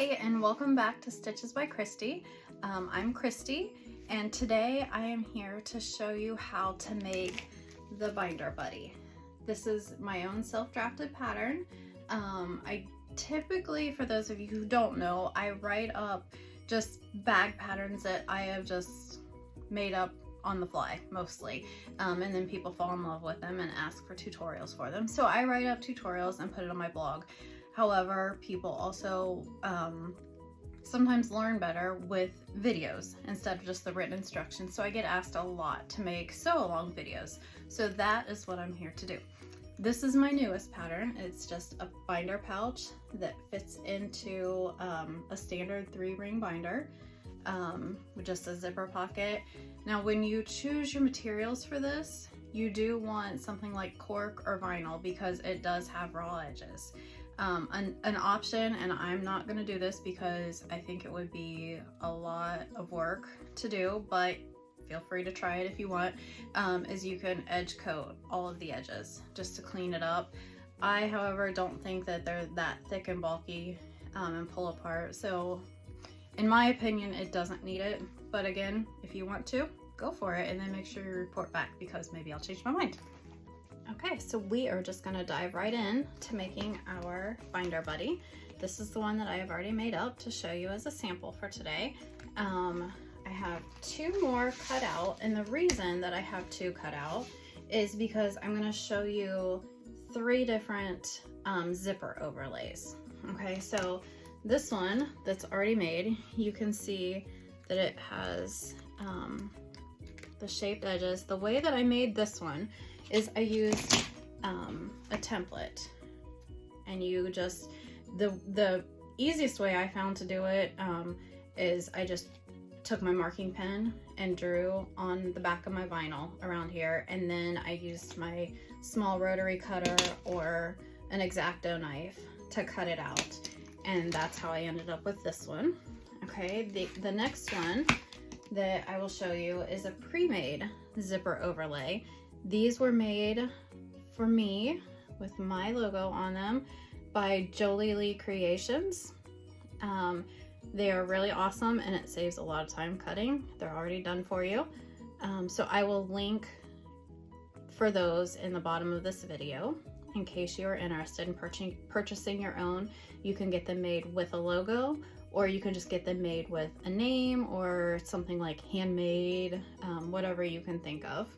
Hi, and welcome back to Stitches by Christy. I'm Christy, and today I am here to show you how to make the binder buddy. This is my own self-drafted pattern. I typically, for those of you who don't know, I write up just bag patterns that I have just made up on the fly mostly, and then people fall in love with them and ask for tutorials for them. So I write up tutorials and put it on my blog. However, people also sometimes learn better with videos instead of just the written instructions. So I get asked a lot to make sew-along videos. So that is what I'm here to do. This is my newest pattern. It's just a binder pouch that fits into a standard 3-ring binder with just a zipper pocket. Now, when you choose your materials for this, you do want something like cork or vinyl because it does have raw edges. An option, and I'm not going to do this because I think it would be a lot of work to do, but feel free to try it if you want, is you can edge coat all of the edges just to clean it up. I, however, don't think that they're that thick and bulky and pull apart, so in my opinion it doesn't need it, but again, if you want to, go for it, and then make sure you report back because maybe I'll change my mind. Okay, so we are just going to dive right in to making our binder buddy. This is the one that I have already made up to show you as a sample for today. I have 2 more cut out, and the reason that I have 2 cut out is because I'm going to show you 3 different zipper overlays. Okay, so this one that's already made, you can see that it has the shaped edges. The way that I made this one is I used a template, and you just, the easiest way I found to do it is I just took my marking pen and drew on the back of my vinyl around here, and then I used my small rotary cutter or an X-Acto knife to cut it out, and that's how I ended up with this one. Okay, the next one that I will show you is a pre-made zipper overlay. These were made for me with my logo on them by Jolie Lee Creations. They are really awesome, and it saves a lot of time cutting. They're already done for you. So I will link for those in the bottom of this video in case you are interested in purchasing your own. You can get them made with a logo, or you can just get them made with a name or something like handmade, whatever you can think of.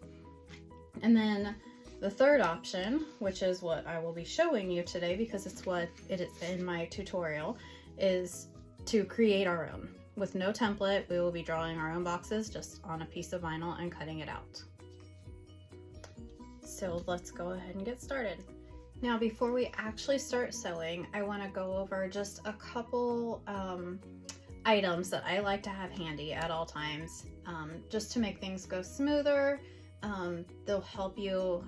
And then the third option, which is what I will be showing you today because it's what it is in my tutorial, is to create our own. With no template, we will be drawing our own boxes just on a piece of vinyl and cutting it out. So let's go ahead and get started. Now, before we actually start sewing, I want to go over just a couple items that I like to have handy at all times, just to make things go smoother. They'll help you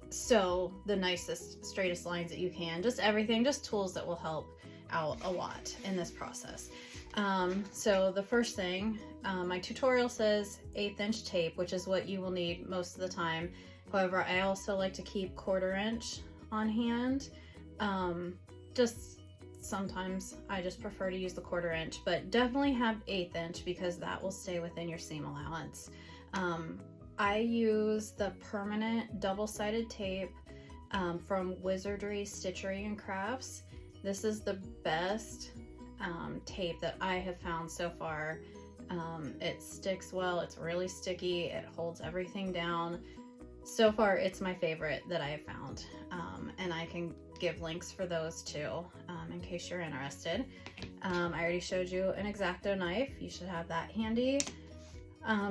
sew the nicest, straightest lines that you can. Just everything, just tools that will help out a lot in this process. So the first thing, my tutorial says 1/8 inch tape, which is what you will need most of the time. However, I also like to keep 1/4 inch on hand. Just sometimes I just prefer to use the 1/4 inch, but definitely have 1/8 inch because that will stay within your seam allowance. I use the permanent double-sided tape from Wizardry Stitchery and Crafts. This is the best tape that I have found so far. It sticks well, it's really sticky, it holds everything down. So far, it's my favorite that I have found, and I can give links for those too in case you're interested. I already showed you an X-Acto knife. You should have that handy.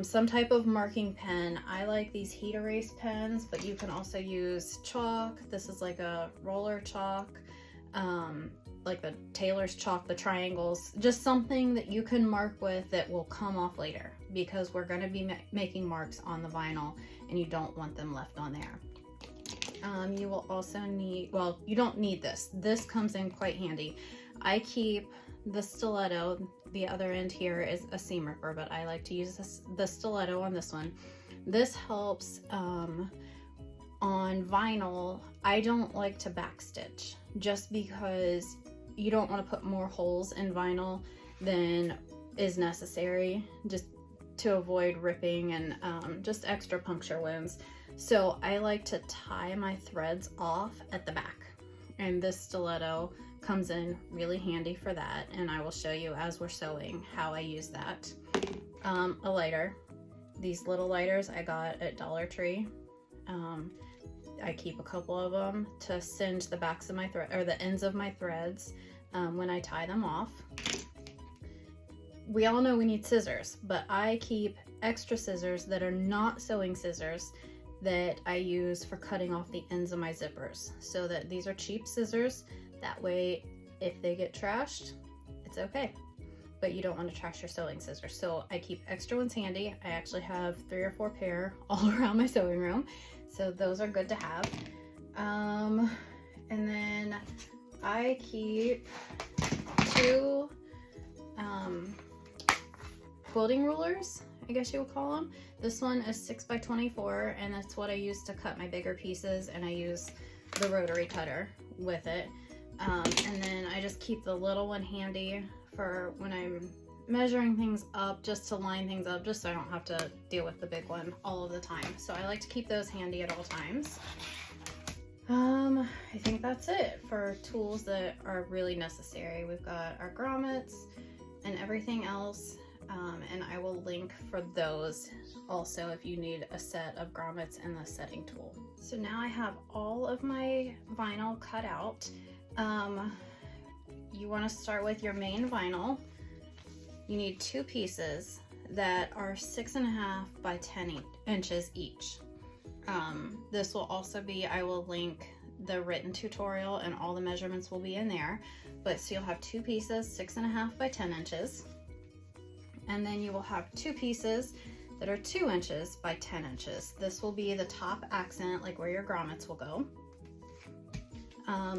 Some type of marking pen. I like these heat erase pens, but you can also use chalk. This is like a roller chalk, like the tailor's chalk, the triangles, just something that you can mark with that will come off later, because we're going to be making marks on the vinyl and you don't want them left on there. You will also need, well, you don't need this. This comes in quite handy. I keep the stiletto. The other end here is a seam ripper, but I like to use the stiletto on this one. This helps on vinyl. I don't like to backstitch just because you don't want to put more holes in vinyl than is necessary, just to avoid ripping and just extra puncture wounds. So I like to tie my threads off at the back, and this stiletto comes in really handy for that, and I will show you as we're sewing how I use that. A lighter. These little lighters I got at Dollar Tree. I keep a couple of them to singe the backs of my thread, or the ends of my threads when I tie them off. We all know we need scissors, but I keep extra scissors that are not sewing scissors that I use for cutting off the ends of my zippers. So that these are cheap scissors. That way, if they get trashed, it's okay. But you don't want to trash your sewing scissors. So I keep extra ones handy. I actually have 3 or 4 pair all around my sewing room. So those are good to have. And then I keep 2 quilting rulers, I guess you would call them. This one is 6 by 24, and that's what I use to cut my bigger pieces, and I use the rotary cutter with it. And then I just keep the little one handy for when I'm measuring things up, just to line things up, just so I don't have to deal with the big one all of the time. So I like to keep those handy at all times. I think that's it for tools that are really necessary. We've got our grommets and everything else, and I will link for those also if you need a set of grommets and the setting tool. So now I have all of my vinyl cut out. You want to start with your main vinyl. You need 2 pieces that are 6.5 by 10 inches each. This will also be, I will link the written tutorial, and all the measurements will be in there. But so you'll have 2 pieces, 6.5 by 10 inches. And then you will have 2 pieces that are 2 inches by 10 inches. This will be the top accent, like where your grommets will go.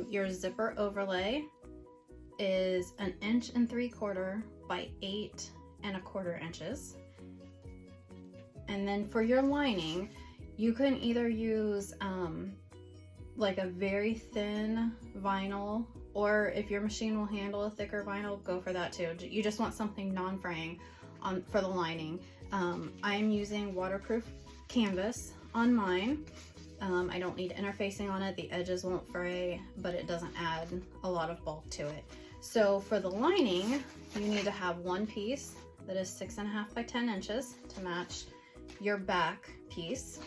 Your zipper overlay is 1 3/4 inches by 8 1/4 inches. And then for your lining, you can either use like a very thin vinyl, or if your machine will handle a thicker vinyl, go for that too. You just want something non-fraying for the lining. I'm using waterproof canvas on mine. I don't need interfacing on it. The edges won't fray, but it doesn't add a lot of bulk to it. So for the lining, you need to have 1 piece that is 6.5 by 10 inches to match your back piece.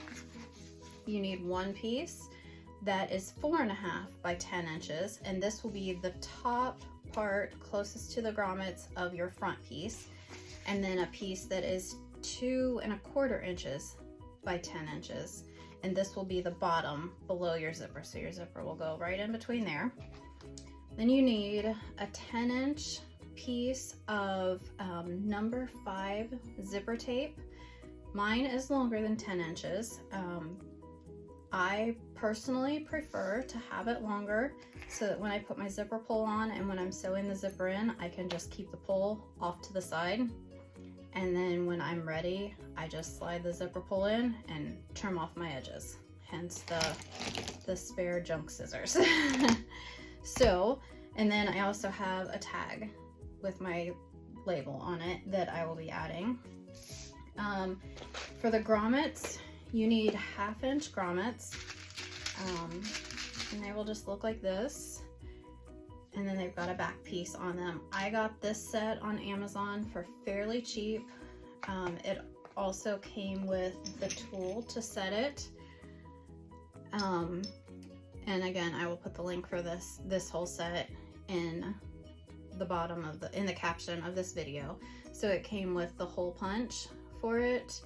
You need 1 piece that is 4.5 by 10 inches, and this will be the top part closest to the grommets of your front piece. And then a piece that is 2 1/4 inches by 10 inches. And this will be the bottom below your zipper. So your zipper will go right in between there. Then you need a 10-inch piece of number 5 zipper tape. Mine is longer than 10 inches. I personally prefer to have it longer so that when I put my zipper pull on and when I'm sewing the zipper in, I can just keep the pull off to the side. And then when I'm ready, I just slide the zipper pull in and trim off my edges. Hence the spare junk scissors. So, and then I also have a tag with my label on it that I will be adding. For the grommets, you need 1/2-inch grommets, and they will just look like this. And then they've got a back piece on them. I got this set on Amazon for fairly cheap. It also came with the tool to set it. And again, I will put the link for this whole set in the bottom of in the caption of this video. So it came with the hole punch for it,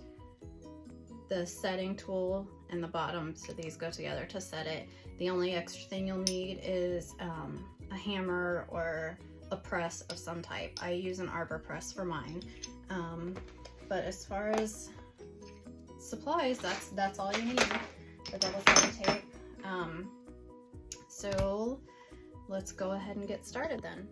the setting tool, and the bottom, so these go together to set it. The only extra thing you'll need is a hammer or a press of some type. I use an arbor press for mine. But as far as supplies, that's all you need. The double-sided tape. So let's go ahead and get started then.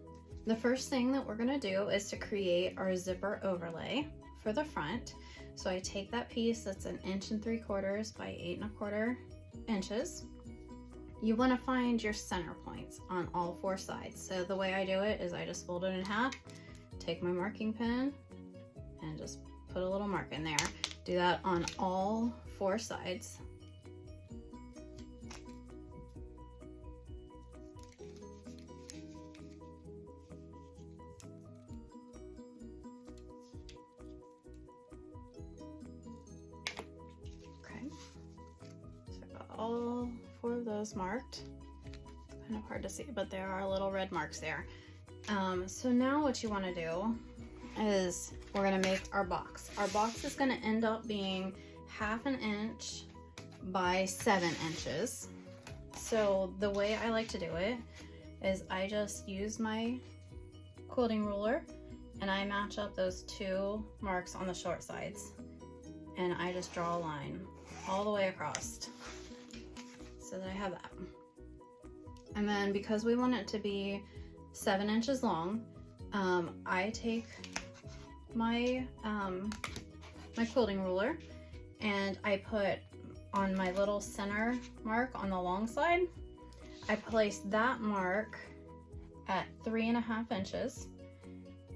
The first thing that we're gonna do is to create our zipper overlay for the front. So I take that piece that's 1 3/4 inches by 8 1/4 inches. you want to find your center points on all 4 sides. So the way I do it is I just fold it in half, take my marking pen, and just put a little mark in there. Do that on all 4 sides. Okay, so I've got all 4 of those marked. It's kind of hard to see, but there are little red marks there. So now what you want to do is we're going to make our box. Our box is going to end up being 1/2 inch by 7 inches. So the way I like to do it is I just use my quilting ruler and I match up those 2 marks on the short sides, and I just draw a line all the way across so that I have that. And then because we want it to be 7 inches long, I take my my quilting ruler and I put on my little center mark on the long side, I place that mark at 3.5 inches,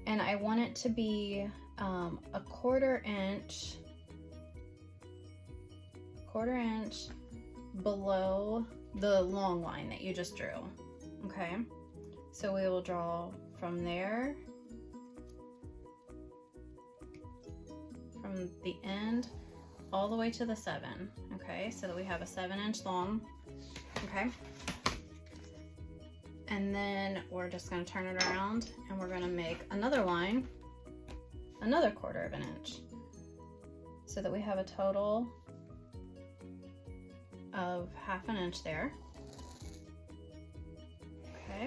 and I want it to be a 1/4 inch below the long line that you just drew. Okay, so we will draw from there, from the end all the way to the 7. Okay, so that we have a 7 inch long. Okay, and then we're just going to turn it around and we're going to make another line, another 1/4 inch, so that we have a total of 1/2 inch there. Okay,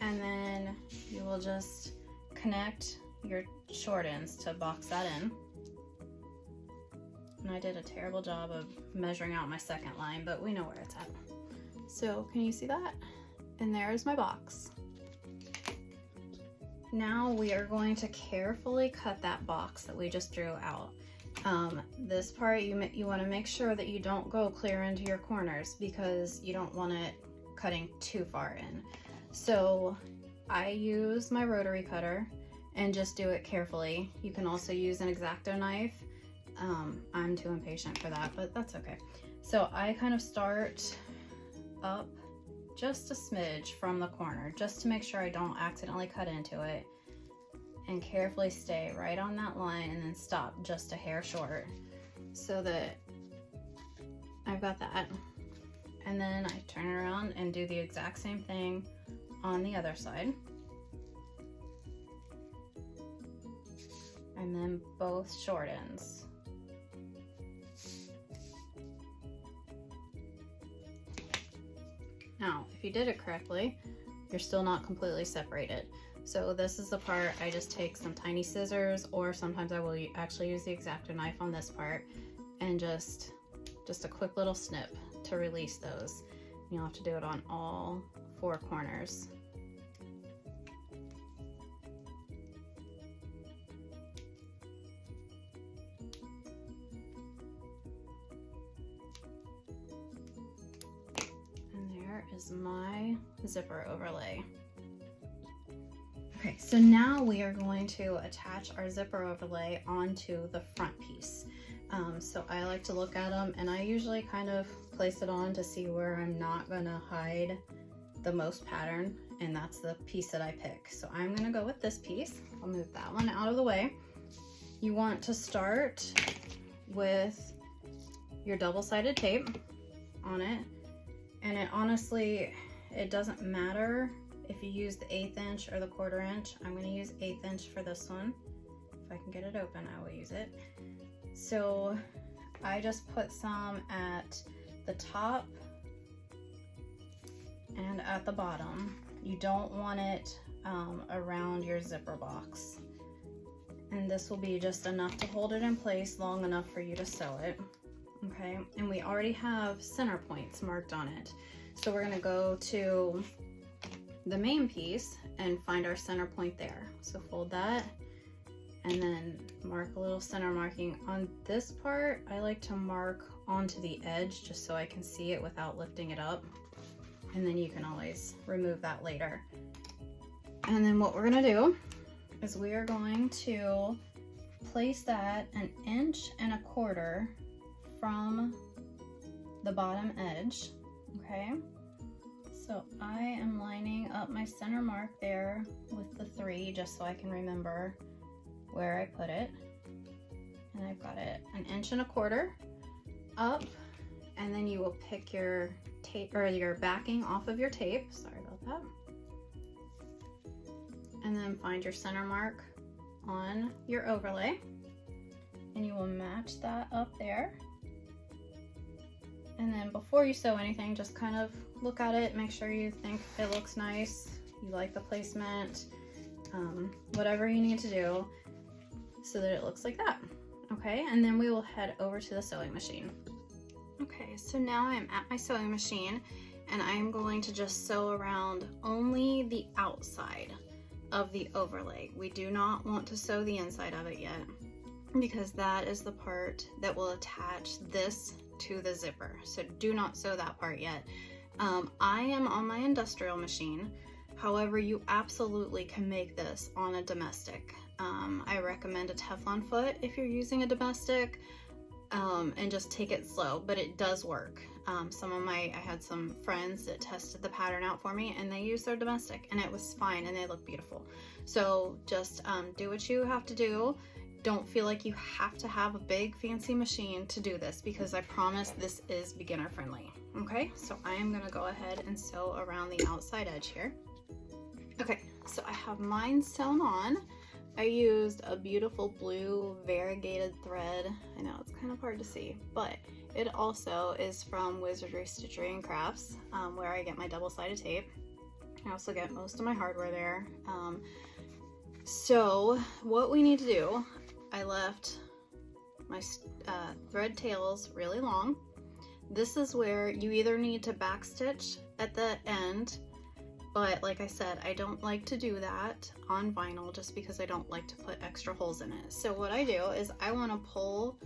and then you will just connect your short ends to box that in. And I did a terrible job of measuring out my second line, but we know where it's at. So can you see that? And there's my box. Now we are going to carefully cut that box that we just drew out. This part you want to make sure that you don't go clear into your corners because you don't want it cutting too far in. So I use my rotary cutter and just do it carefully. You can also use an X-Acto knife. I'm too impatient for that, but that's okay. So I kind of start up just a smidge from the corner, just to make sure I don't accidentally cut into it, and carefully stay right on that line and then stop just a hair short so that I've got that. And then I turn around and do the exact same thing on the other side. And then both short ends. Now, if you did it correctly, you're still not completely separated. So this is the part I just take some tiny scissors, or sometimes I will actually use the X-Acto knife on this part, and just a quick little snip to release those. You'll have to do it on all 4 corners. Is my zipper overlay. Okay, so now we are going to attach our zipper overlay onto the front piece. So I like to look at them, and I usually kind of place it on to see where I'm not gonna hide the most pattern, and that's the piece that I pick. So I'm gonna go with this piece. I'll move that one out of the way. You want to start with your double-sided tape on it. And it honestly, it doesn't matter if you use the 1/8 inch or the 1/4 inch. I'm going to use 1/8 inch for this one. If I can get it open, I will use it. So I just put some at the top and at the bottom. You don't want it around your zipper box. And this will be just enough to hold it in place long enough for you to sew it. Okay, and we already have center points marked on it. So we're gonna go to the main piece and find our center point there. So fold that and then mark a little center marking. On this part, I like to mark onto the edge just so I can see it without lifting it up. And then you can always remove that later. And then what we're gonna do is we are going to place that 1.25 inches from the bottom edge, okay? So I am lining up my center mark there with the 3 just so I can remember where I put it. And I've got it 1.25 inches up, and then you will pick your tape or your backing off of your tape, sorry about that, and then find your center mark on your overlay, and you will match that up there. And then before you sew anything, just kind of look at it, make sure you think it looks nice, you like the placement, whatever you need to do so that it looks like that. Okay, and then we will head over to the sewing machine. Okay, so now I'm at my sewing machine and I'm going to just sew around only the outside of the overlay. We do not want to sew the inside of it yet because that is the part that will attach this to the zipper. So do not sew that part yet. I am on my industrial machine. However, you absolutely can make this on a domestic. I recommend a Teflon foot if you're using a domestic, and just take it slow, but it does work. I had some friends that tested the pattern out for me and they used their domestic and it was fine and they look beautiful. So just do what you have to do. Don't feel like you have to have a big fancy machine to do this because I promise this is beginner friendly. Okay, so I am gonna go ahead and sew around the outside edge here. Okay, so I have mine sewn on. I used a beautiful blue variegated thread. I know it's kind of hard to see, but it also is from Wizardry Stitchery and Crafts, where I get my double-sided tape. I also get most of my hardware there. So what we need to do, I left my thread tails really long. This is where you either need to backstitch at the end, but like I said, I don't like to do that on vinyl just because I don't like to put extra holes in it. So what I do is I want to pull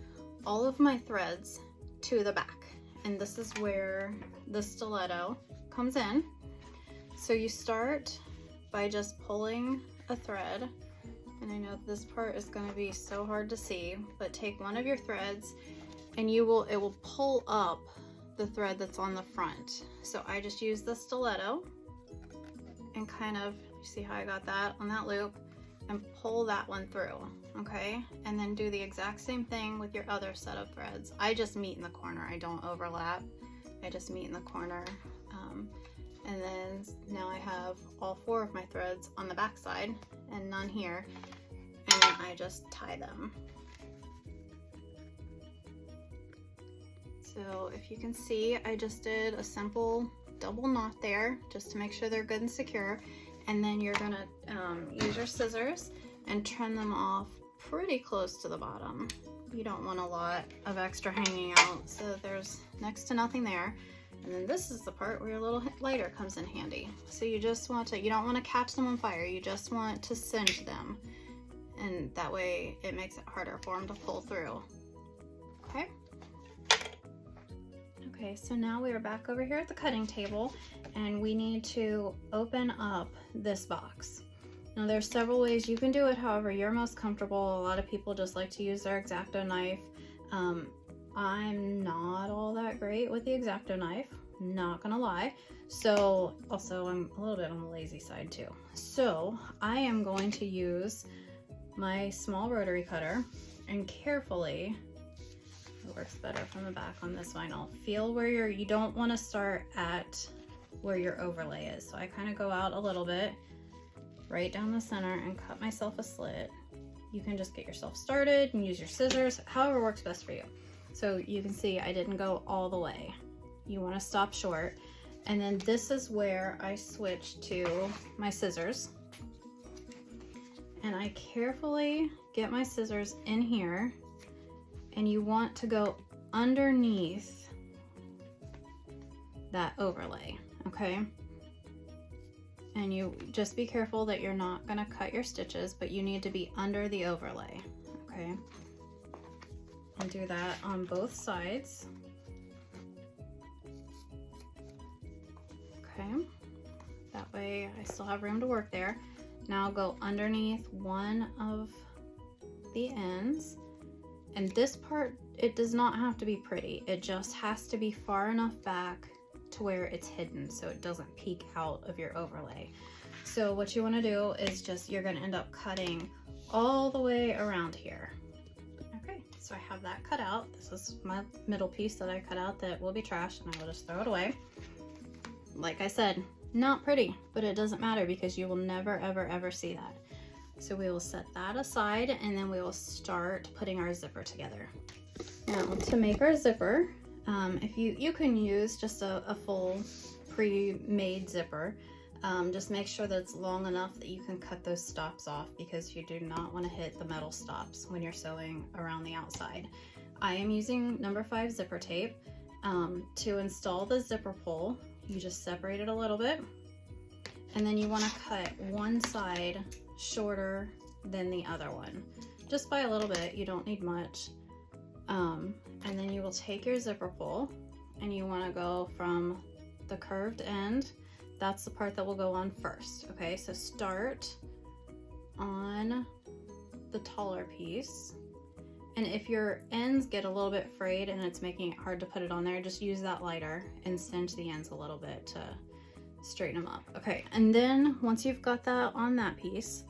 all of my threads to the back, and this is where the stiletto comes in. So you start by just pulling a thread, and I know this part is going to be so hard to see, but take one of your threads and it will pull up the thread that's on the front. So I just use the stiletto and kind of, you see how I got that on that loop, and pull that one through, okay? And then do the exact same thing with your other set of threads. I just meet in the corner, I don't overlap. I just meet in the corner. And then now I have all 4 of my threads on the back side and none here, and then I just tie them. So if you can see, I just did a simple double knot there just to make sure they're good and secure, and then you're gonna use your scissors and trim them off pretty close to the bottom. You don't want a lot of extra hanging out so that there's next to nothing there. And then this is the part where your little lighter comes in handy. So you just want to, you don't want to catch them on fire, you just want to singe them, and that way it makes it harder for them to pull through. Okay? Okay, so now we are back over here at the cutting table and we need to open up this box. Now there's several ways you can do it, however you're most comfortable. A lot of people just like to use their X-Acto knife. I'm not all that great with the X-Acto knife, not gonna lie. So also I'm a little bit on the lazy side too. So I am going to use my small rotary cutter and carefully, it works better from the back on this vinyl, feel where you don't want to start at where your overlay is. So I kind of go out a little bit, right down the center, and cut myself a slit. You can just get yourself started and use your scissors, however works best for you. So you can see I didn't go all the way. You want to stop short. And then this is where I switch to my scissors. And I carefully get my scissors in here, and you want to go underneath that overlay, okay? and you just be careful that you're not going to cut your stitches, but you need to be under the overlay, okay? And do that on both sides. Okay, that way I still have room to work there. Now go underneath one of the ends, and this part, it does not have to be pretty. It just has to be far enough back to where it's hidden so it doesn't peek out of your overlay. So what you want to do is just, you're going to end up cutting all the way around here. Okay, so I have that cut out. This is my middle piece that I cut out that will be trash, and I will just throw it away. Like I said, not pretty, but it doesn't matter because you will never ever ever see that. So we will set that aside, and then we will start putting our zipper together. Now to make our zipper, if you can use just a full pre-made zipper. Just make sure that it's long enough that you can cut those stops off, because you do not want to hit the metal stops when you're sewing around the outside. I am using number 5 zipper tape. To install the zipper pull, you just separate it a little bit, and then you want to cut one side shorter than the other one, just by a little bit. You don't need much. And then you will take your zipper pull, and you want to go from the curved end. That's the part that will go on first. Okay, so start on the taller piece, and if your ends get a little bit frayed and it's making it hard to put it on there, just use that lighter and cinch the ends a little bit to straighten them up. Okay, and then once you've got that on that piece,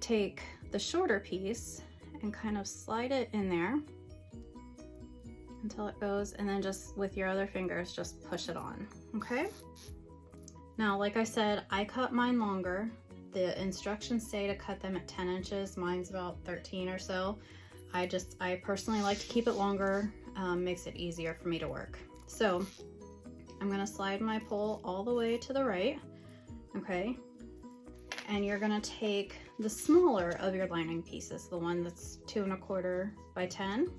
take the shorter piece and kind of slide it in there until it goes, and then just with your other fingers just push it on. Okay, now like I said, I cut mine longer. The instructions say to cut them at 10 inches. Mine's about 13 or so. I personally like to keep it longer, makes it easier for me to work. So I'm gonna slide my pole all the way to the right, okay? And you're gonna take the smaller of your lining pieces, the one that's 2 1/4 by 10,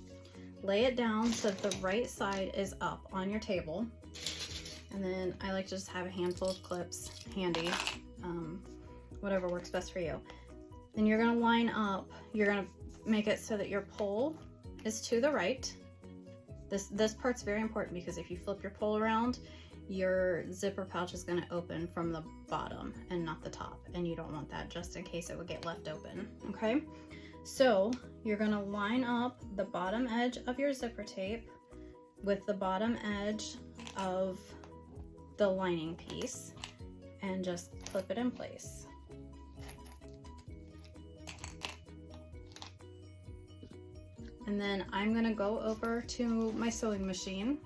lay it down so that the right side is up on your table. And then I like to just have a handful of clips handy, whatever works best for you. Then you're gonna line up, you're gonna make it so that your pole is to the right. This part's very important, because if you flip your pole around, your zipper pouch is going to open from the bottom and not the top, and you don't want that, just in case it would get left open. Okay, so you're going to line up the bottom edge of your zipper tape with the bottom edge of the lining piece and just clip it in place. And then I'm gonna go over to my sewing machine,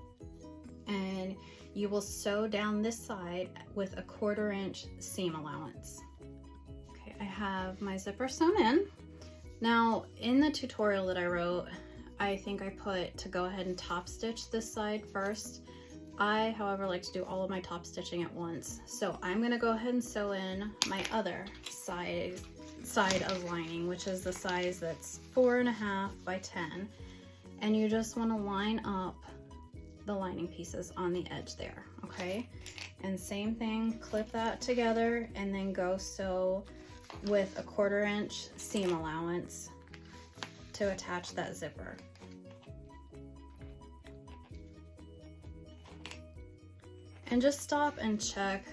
and you will sew down this side with a 1/4 inch seam allowance. Okay, I have my zipper sewn in. Now in the tutorial that I wrote, I think I put to go ahead and top stitch this side first. I, however, like to do all of my top stitching at once. So I'm gonna go ahead and sew in my other side of lining, which is the size that's 4 1/2 by 10, and you just want to line up the lining pieces on the edge there. Okay, and same thing, clip that together, and then go sew with a 1/4 inch seam allowance to attach that zipper. And just stop and check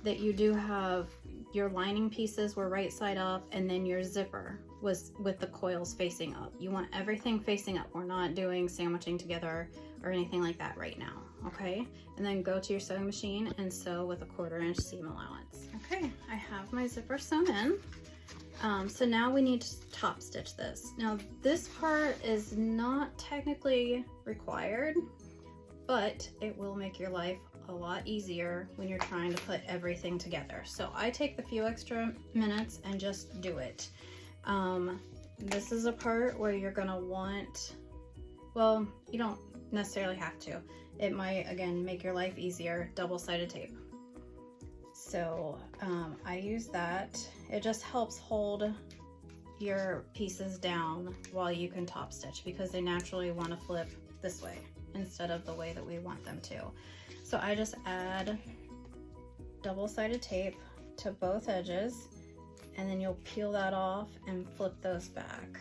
that you do have your lining pieces were right side up, and then your zipper was with the coils facing up. You want everything facing up. We're not doing sandwiching together or anything like that right now, okay? And then go to your sewing machine and sew with a 1/4 inch seam allowance. Okay, I have my zipper sewn in. So now we need to top stitch this. Now this part is not technically required, but it will make your life a lot easier when you're trying to put everything together. So I take the few extra minutes and just do it. This is a part where you're gonna want, well, you don't necessarily have to. It might, again, make your life easier, double-sided tape. So I use that. It just helps hold your pieces down while you can top stitch, because they naturally want to flip this way instead of the way that we want them to. So I just add double-sided tape to both edges, and then you'll peel that off and flip those back.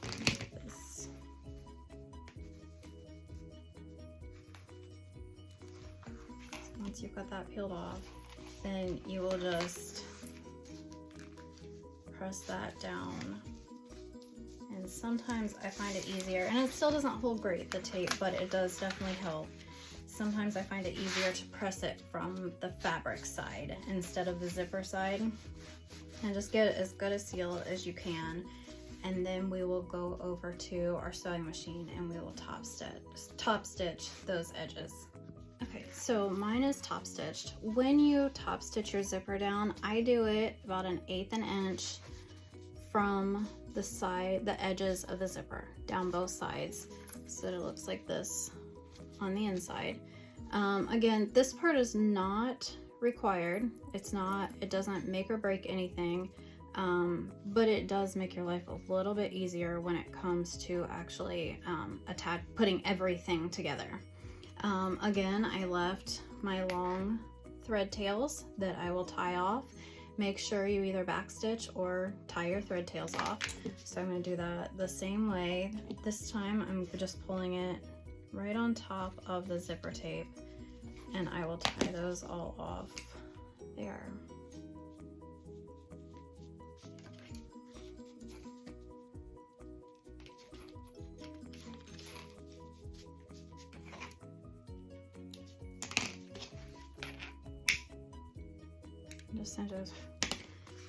Like this. So once you've got that peeled off, then you will just press that down. And sometimes I find it easier, and it still doesn't hold great, the tape, but it does definitely help. Sometimes I find it easier to press it from the fabric side instead of the zipper side, and just get as good a seal as you can. And then we will go over to our sewing machine and we will top stitch those edges. Okay, so mine is top stitched. When you top stitch your zipper down, I do it about 1/8 inch from the side, the edges of the zipper, down both sides, so that it looks like this on the inside. Again, this part is not required. It doesn't make or break anything, but it does make your life a little bit easier when it comes to actually putting everything together. Again, I left my long thread tails that I will tie off. Make sure you either backstitch or tie your thread tails off. So I'm going to do that the same way. This time I'm just pulling it right on top of the zipper tape, and I will tie those all off there.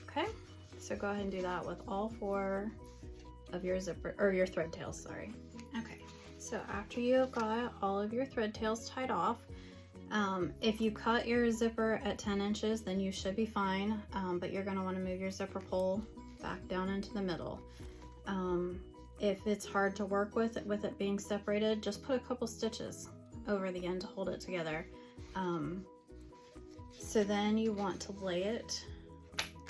Okay, so go ahead and do that with all 4 of your zipper, or your thread tails, sorry. Okay, so after you've got all of your thread tails tied off, if you cut your zipper at 10 inches, then you should be fine, but you're gonna wanna move your zipper pull back down into the middle. If it's hard to work with it being separated, just put a couple stitches over the end to hold it together. So then you want to lay it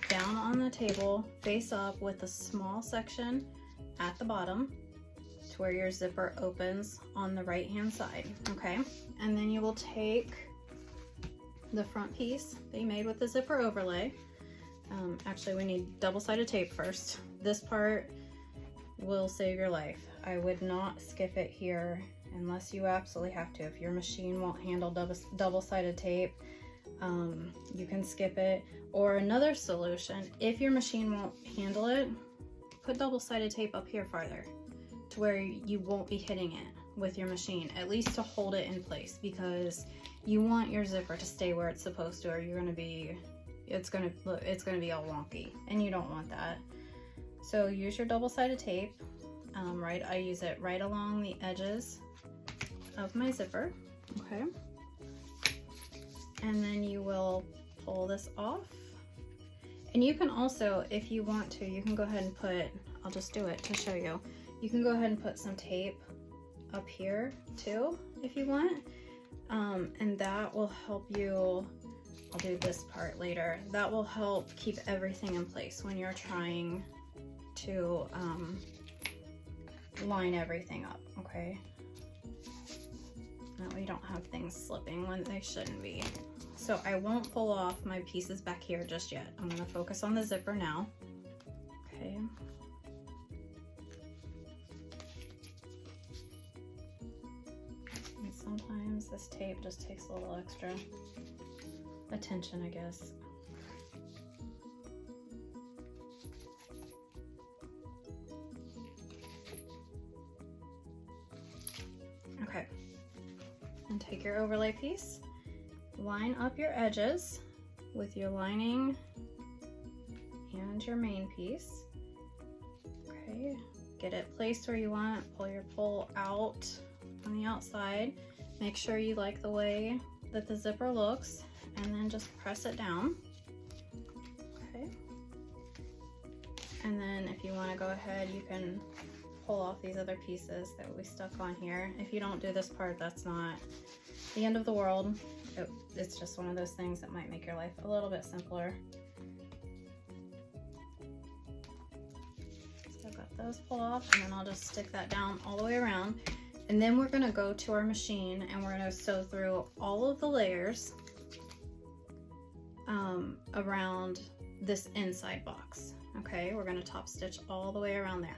down on the table face up with a small section at the bottom to where your zipper opens on the right hand side, okay? And then you will take the front piece that you made with the zipper overlay. Actually, we need double-sided tape first. This part will save your life. I would not skip it here unless you absolutely have to. If your machine won't handle double-sided tape, you can skip it. Or another solution, if your machine won't handle it, put double-sided tape up here farther to where you won't be hitting it with your machine, at least to hold it in place, because you want your zipper to stay where it's supposed to, or it's gonna be all wonky, and you don't want that. So use your double-sided tape. I use it right along the edges of my zipper, okay? And then you will pull this off. And you can also, if you want to, you can go ahead and put, I'll just do it to show you. You can go ahead and put some tape up here too, if you want. And that will help you, I'll do this part later, that will help keep everything in place when you're trying to line everything up, okay? That way you don't have things slipping when they shouldn't be. So I won't pull off my pieces back here just yet. I'm gonna focus on the zipper now. Okay. And sometimes this tape just takes a little extra attention, I guess. Okay. And take your overlay piece, line up your edges with your lining and your main piece. Okay, get it placed where you want, pull your pull out on the outside. Make sure you like the way that the zipper looks, and then just press it down. Okay. And then if you want to go ahead, you can pull off these other pieces that we stuck on here. If you don't do this part, that's not the end of the world. It's just one of those things that might make your life a little bit simpler. So I've got those pulled off, and then I'll just stick that down all the way around. And then we're gonna go to our machine and we're gonna sew through all of the layers around this inside box. Okay, we're going to top stitch all the way around there.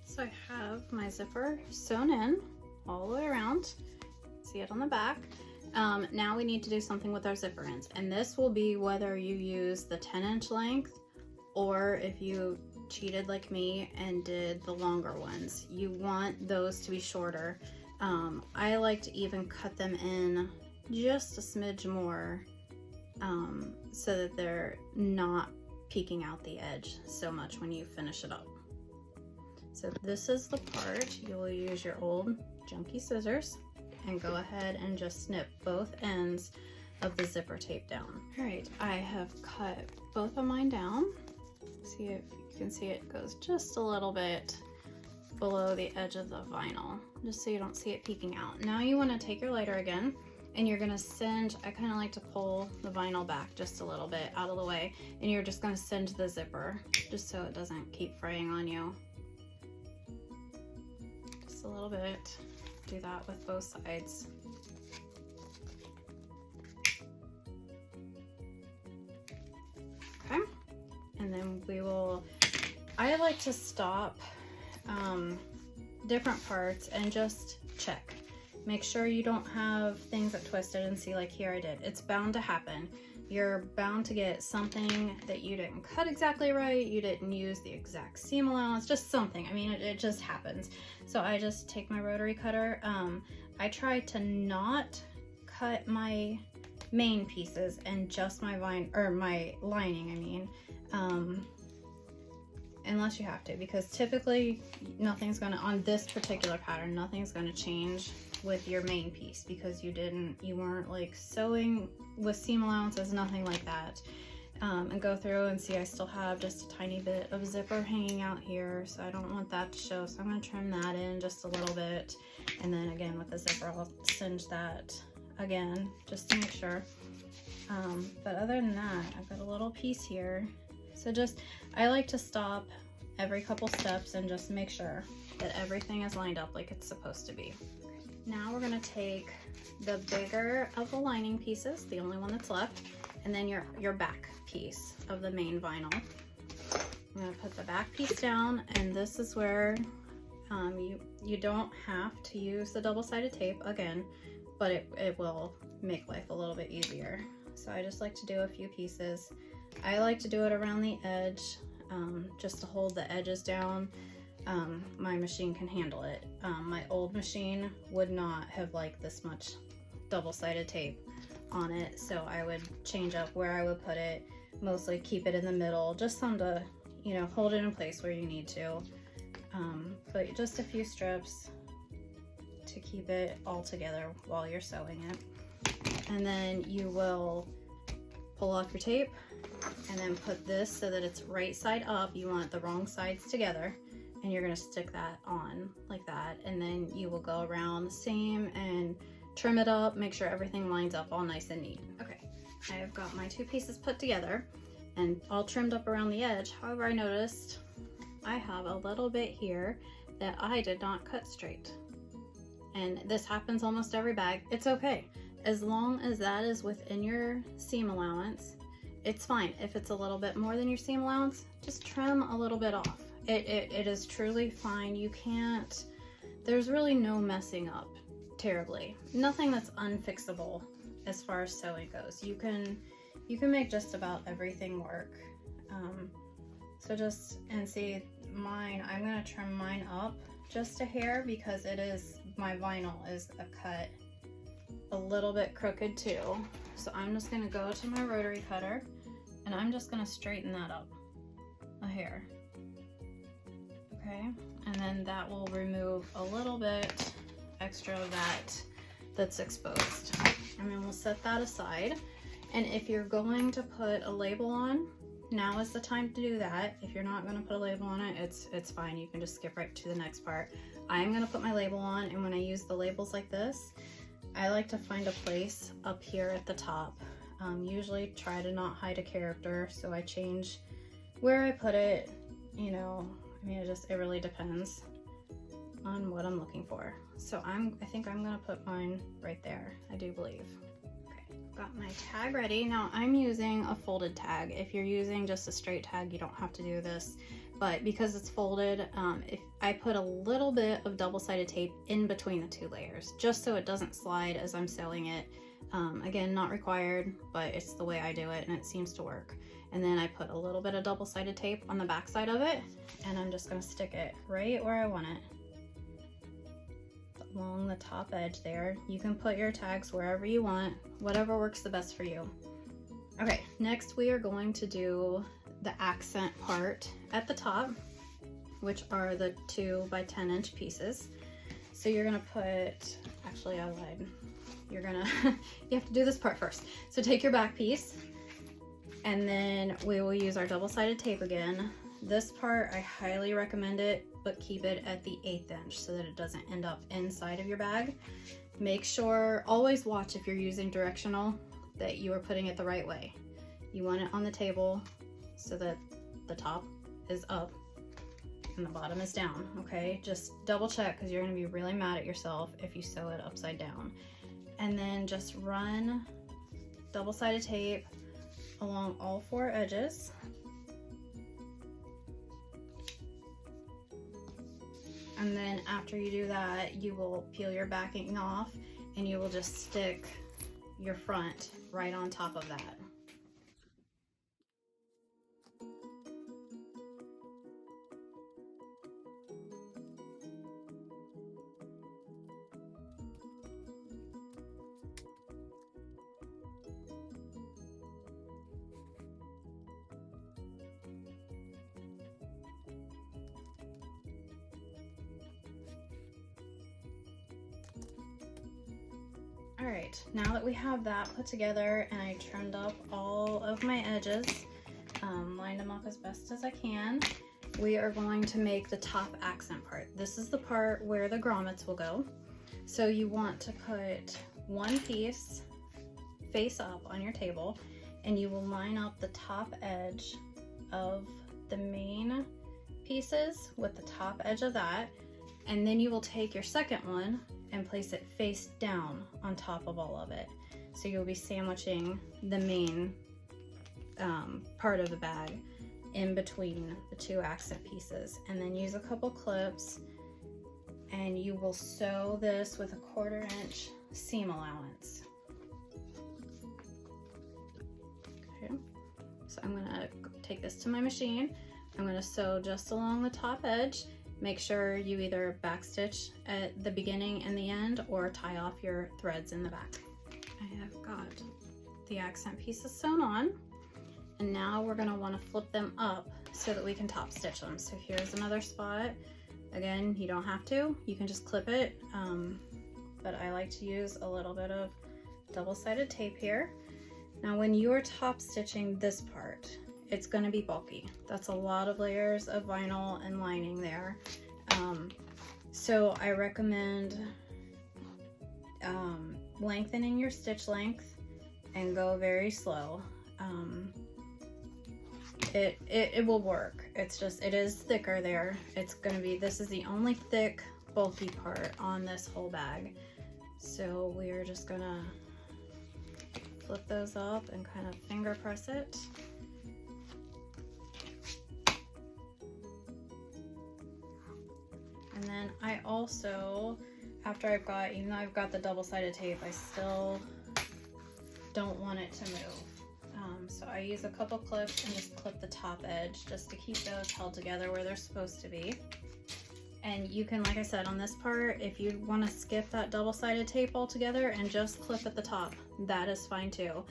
So I have my zipper sewn in all the way around. See it on the back. Now we need to do something with our zipper ends, and this will be whether you use the 10-inch length or if you cheated like me and did the longer ones. You want those to be shorter. I like to even cut them in just a smidge more so that they're not peeking out the edge so much when you finish it up. So this is the part you'll use your old junky scissors and go ahead and just snip both ends of the zipper tape down. All right, I have cut both of mine down. See if you can see it goes just a little bit below the edge of the vinyl, just so you don't see it peeking out. Now you want to take your lighter again, and you're gonna singe. I kind of like to pull the vinyl back just a little bit out of the way, and you're just gonna singe the zipper just so it doesn't keep fraying on you. Just a little bit. Do that with both sides. Okay, and then we will, I like to stop different parts and just check. Make sure you don't have things that twisted, and see, like here I did. It's bound to happen. You're bound to get something that you didn't cut exactly right, you didn't use the exact seam allowance, just something. I mean, it just happens. So I just take my rotary cutter. I try to not cut my main pieces and just my my lining, I mean, unless you have to, because typically nothing's gonna, on this particular pattern, nothing's gonna change with your main piece because you weren't like sewing with seam allowances, nothing like that. And go through and see I still have just a tiny bit of zipper hanging out here, so I don't want that to show, so I'm going to trim that in just a little bit, and then again with the zipper I'll singe that again just to make sure. But other than that, I've got a little piece here, so just I like to stop every couple steps and just make sure that everything is lined up like it's supposed to be. Now we're going to take the bigger of the lining pieces, the only one that's left, and then your back piece of the main vinyl. I'm going to put the back piece down, and this is where you don't have to use the double-sided tape again, but it will make life a little bit easier. So I just like to do a few pieces. I like to do it around the edge just to hold the edges down. My machine can handle it. My old machine would not have liked this much double-sided tape on it, so I would change up where I would put it, mostly keep it in the middle, just some to, you know, hold it in place where you need to. But just a few strips to keep it all together while you're sewing it. And then you will pull off your tape and then put this so that it's right side up. You want the wrong sides together, and you're going to stick that on like that, and then you will go around the seam and trim it up, make sure everything lines up all nice and neat. Okay, I have got my two pieces put together and all trimmed up around the edge. However, I noticed I have a little bit here that I did not cut straight, and this happens almost every bag. It's okay, as long as that is within your seam allowance, it's fine. If it's a little bit more than your seam allowance, just trim a little bit off. It is truly fine. You can't, there's really no messing up terribly. Nothing that's unfixable as far as sewing goes. You can make just about everything work. So just, and see mine, I'm gonna trim mine up just a hair because it is, my vinyl is a cut a little bit crooked too. So I'm just gonna go to my rotary cutter and I'm just gonna straighten that up a hair. Okay, and then that will remove a little bit extra of that's exposed. And then we'll set that aside. And if you're going to put a label on, now is the time to do that. If you're not going to put a label on it, it's fine. You can just skip right to the next part. I'm going to put my label on, and when I use the labels like this, I like to find a place up here at the top. Usually try to not hide a character, so I change where I put it, you know. I mean, it really depends on what I'm looking for. So I think I'm gonna put mine right there, I do believe. Okay, got my tag ready. Now I'm using a folded tag. If you're using just a straight tag, you don't have to do this. But because it's folded, if I put a little bit of double-sided tape in between the two layers, just so it doesn't slide as I'm sewing it. Again, not required, but it's the way I do it and it seems to work. And then I put a little bit of double-sided tape on the back side of it, and I'm just gonna stick it right where I want it, along the top edge there. You can put your tags wherever you want, whatever works the best for you. Okay, next we are going to do the accent part at the top, which are the 2 by 10 inch pieces. So you're gonna put, actually I lied, you're gonna, you have to do this part first. So take your back piece, and then we will use our double-sided tape again. This part, I highly recommend it, but keep it at the 1/8 inch so that it doesn't end up inside of your bag. Make sure, always watch if you're using directional, that you are putting it the right way. You want it on the table so that the top is up and the bottom is down, okay? Just double check, because you're gonna be really mad at yourself if you sew it upside down. And then just run double-sided tape along all 4 edges. And then after you do that, you will peel your backing off and you will just stick your front right on top of that. All right, now that we have that put together and I trimmed up all of my edges, lined them up as best as I can, we are going to make the top accent part. This is the part where the grommets will go. So you want to put one piece face up on your table, and you will line up the top edge of the main pieces with the top edge of that, and then you will take your second one and place it face down on top of all of it. So you'll be sandwiching the main part of the bag in between the 2 accent pieces, and then use a couple clips, and you will sew this with a 1/4 inch seam allowance. Okay, so I'm gonna take this to my machine. I'm gonna sew just along the top edge. Make sure you either backstitch at the beginning and the end, or tie off your threads in the back. I have got the accent pieces sewn on, and now we're gonna wanna flip them up so that we can top stitch them. So here's another spot. Again, you don't have to, you can just clip it, but I like to use a little bit of double-sided tape here. Now when you are top stitching this part, it's going to be bulky. That's a lot of layers of vinyl and lining there. So I recommend lengthening your stitch length and go very slow. It will work. It's just, it is thicker there. It's going to be, this is the only thick, bulky part on this whole bag. So we're just going to flip those up and kind of finger press it. And then I also, after I've got, even though I've got the double-sided tape, I still don't want it to move. So I use a couple clips and just clip the top edge just to keep those held together where they're supposed to be. And you can, like I said, on this part, if you want to skip that double-sided tape altogether and just clip at the top, that is fine too.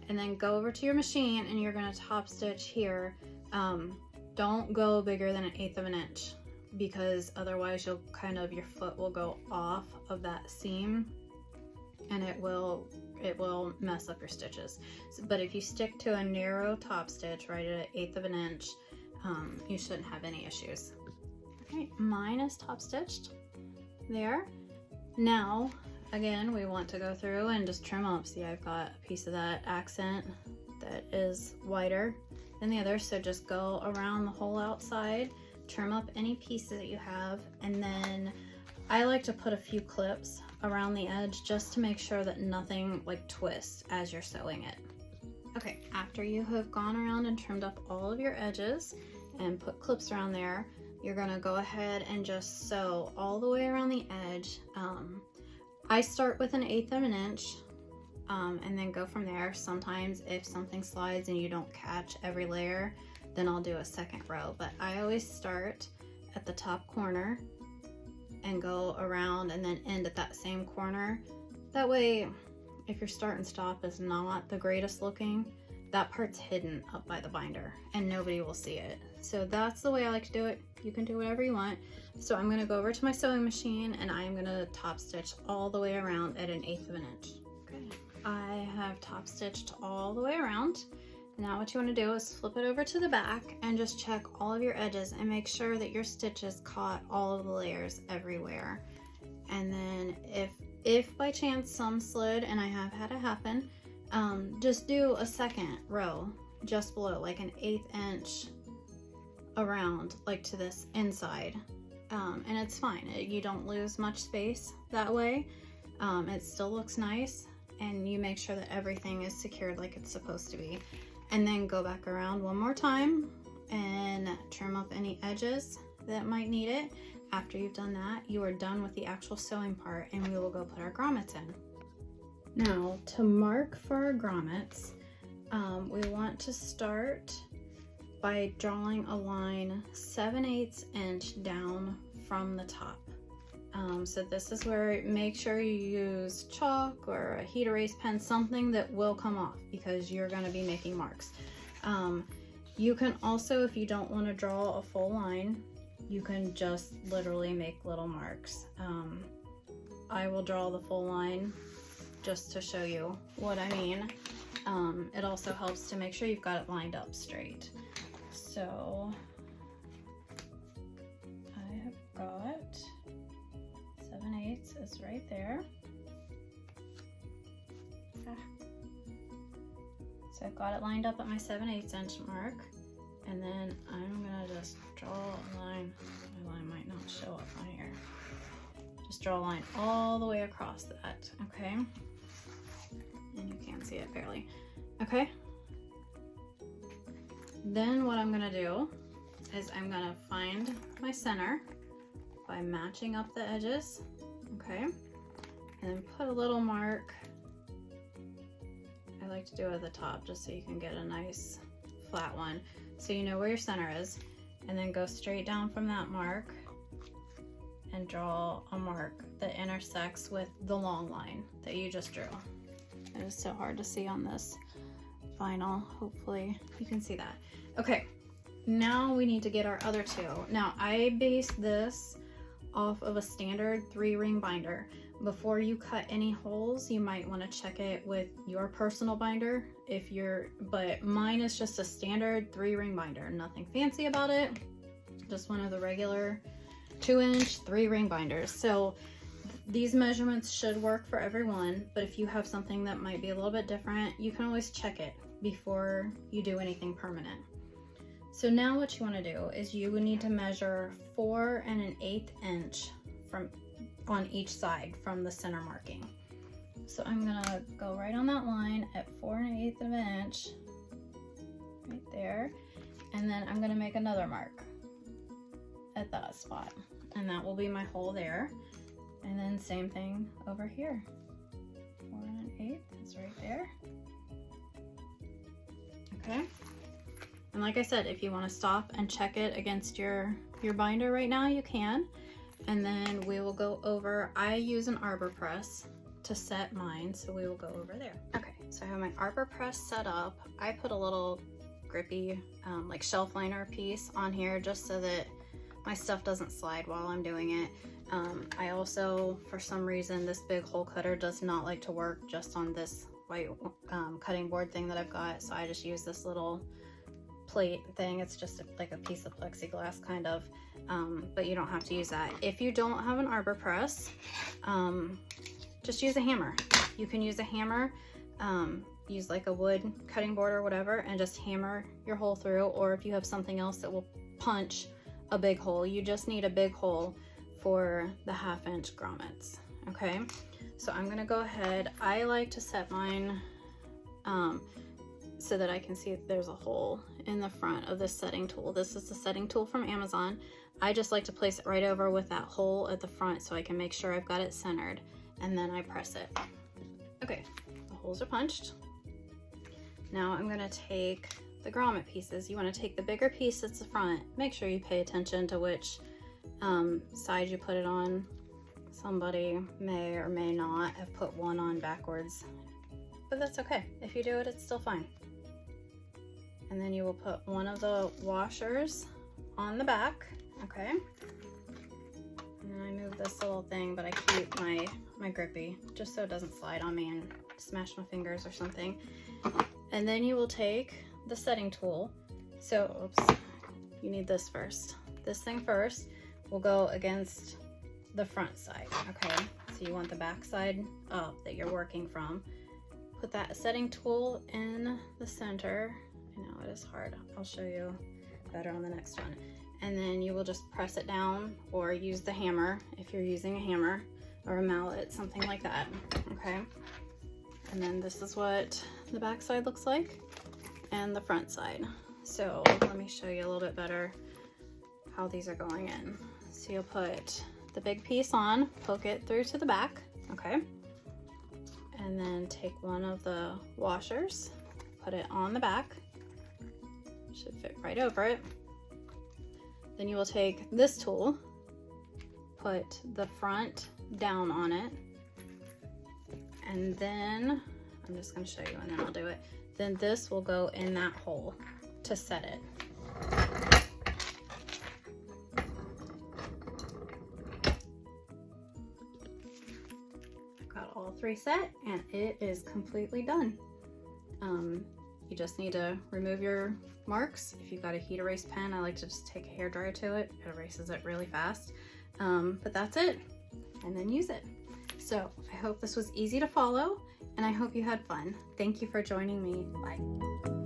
And then go over to your machine and you're going to top stitch here. Don't go bigger than 1/8 of an inch, because otherwise you'll kind of, your foot will go off of that seam and it will mess up your stitches. So, but if you stick to a narrow top stitch right at 1/8 of an inch, you shouldn't have any issues. Okay, mine is top stitched there. Now, again, we want to go through and just trim up. See, I've got a piece of that accent that is wider than the other, so just go around the whole outside, trim up any pieces that you have, and then I like to put a few clips around the edge just to make sure that nothing like twists as you're sewing it. Okay, after you have gone around and trimmed up all of your edges and put clips around there, you're gonna go ahead and just sew all the way around the edge. I start with 1/8 of an inch and then go from there. Sometimes if something slides and you don't catch every layer, then I'll do a second row. But I always start at the top corner and go around and then end at that same corner. That way, if your start and stop is not the greatest looking, that part's hidden up by the binder and nobody will see it. So that's the way I like to do it. You can do whatever you want. So I'm gonna go over to my sewing machine and I'm gonna top stitch all the way around at 1/8 of an inch. Okay, I have top stitched all the way around. Now what you want to do is flip it over to the back and just check all of your edges and make sure that your stitches caught all of the layers everywhere. And then if by chance some slid, and I have had it happen, just do a second row just below, like 1/8 inch around, like to this inside. And it's fine. You don't lose much space that way. It still looks nice, and you make sure that everything is secured like it's supposed to be. And then go back around one more time and trim up any edges that might need it. After you've done that, you are done with the actual sewing part, and we will go put our grommets in. Now, to mark for our grommets, we want to start by drawing a line 7/8 inch down from the top. So this is where, make sure you use chalk or a heat erase pen, something that will come off because you're going to be making marks. You can also, if you don't want to draw a full line, you can just literally make little marks. I will draw the full line just to show you what I mean. It also helps to make sure you've got it lined up straight. So I have got 7/8 is right there. So I've got it lined up at my 7/8 inch mark, and then I'm gonna just draw a line. My line might not show up on here. Just draw a line all the way across that, okay? And you can't see it barely. Okay. Then what I'm gonna do is I'm gonna find my center by matching up the edges, okay? And then put a little mark. I like to do it at the top just so you can get a nice flat one, so you know where your center is. And then go straight down from that mark and draw a mark that intersects with the long line that you just drew. It is so hard to see on this vinyl. Hopefully you can see that. Okay, now we need to get our other two. Now I based this off of a standard 3-ring binder. Before you cut any holes, you might want to check it with your personal binder but mine is just a standard 3-ring binder. Nothing fancy about it, just one of the regular 2-inch 3-ring binders. So these measurements should work for everyone, but if you have something that might be a little bit different, you can always check it before you do anything permanent. So now what you want to do is you would need to measure 4 1/8 inch on each side from the center marking. So I'm gonna go right on that line at 4 1/8 of an inch, right there, and then I'm gonna make another mark at that spot, and that will be my hole there. And then same thing over here, 4 1/8 is right there. Okay. And like I said, if you want to stop and check it against your binder right now, you can. And then we will go over, I use an arbor press to set mine, so we will go over there. Okay, so I have my arbor press set up. I put a little grippy like shelf liner piece on here just so that my stuff doesn't slide while I'm doing it. I also, for some reason, this big hole cutter does not like to work just on this white cutting board thing that I've got, so I just use this little plate thing. It's just like a piece of plexiglass kind of, but you don't have to use that. If you don't have an arbor press, just use a hammer. You can use a hammer, use like a wood cutting board or whatever, and just hammer your hole through. Or if you have something else that will punch a big hole, you just need a big hole for the 1/2 inch grommets. Okay, So I'm gonna go ahead. I like to set mine so that I can see if there's a hole in the front of this setting tool. This is the setting tool from Amazon. I just like to place it right over with that hole at the front so I can make sure I've got it centered, and then I press it. Okay, the holes are punched. Now I'm gonna take the grommet pieces. You wanna take the bigger piece that's the front. Make sure you pay attention to which side you put it on. Somebody may or may not have put one on backwards, but that's okay. If you do it, it's still fine. And then you will put one of the washers on the back, okay? And then I move this little thing, but I keep my grippy just so it doesn't slide on me and smash my fingers or something. And then you will take the setting tool. So, oops, you need this first. This thing first will go against the front side, okay? So you want the back side up that you're working from. Put that setting tool in the center. I know it is hard. I'll show you better on the next one. And then you will just press it down or use the hammer if you're using a hammer or a mallet, something like that, okay? And then this is what the back side looks like and the front side. So let me show you a little bit better how these are going in. So you'll put the big piece on, poke it through to the back, okay? And then take one of the washers, put it on the back, should fit right over it. Then you will take this tool, put the front down on it, and then, I'm just gonna show you and then I'll do it. Then this will go in that hole to set it. Got all three set and it is completely done. You just need to remove your marks. If you've got a heat erase pen, I like to just take a hairdryer to it. It erases it really fast. But that's it, and then use it. So I hope this was easy to follow and I hope you had fun. Thank you for joining me. Bye.